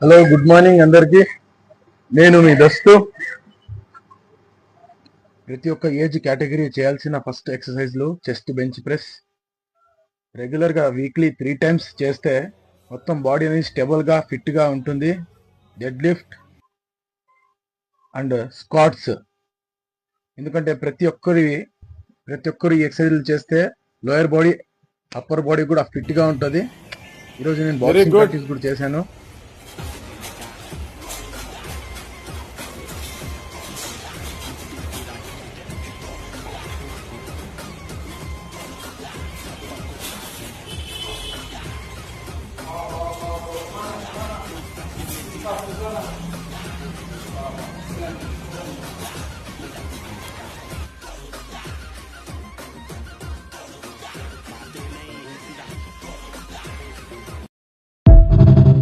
Hello, good morning అందరికి. నేను మీ దస్తు. ప్రతి ఒక్క ఏజ్ కేటగిరీ చేయాల్సిన ఫస్ట్ ఎక్సర్సైజ్లు చెస్ట్ బెంచ్ ప్రెస్. రెగ్యులర్గా వీక్లీ 3 times చేస్తే మొత్తం బాడీ అనేది స్టేబుల్గా ఫిట్గా ఉంటుంది. Dead lift and squats. ఎందుకంటే ప్రతి ఒక్కరు ఈ ఎక్సర్సైజ్లు చేస్తే లోయర్ బాడీ అప్పర్ బాడీ కూడా ఫిట్గా ఉంటుంది. ఈరోజు నేను బాక్సింగ్ ప్రాక్టీస్ కూడా చేశాను.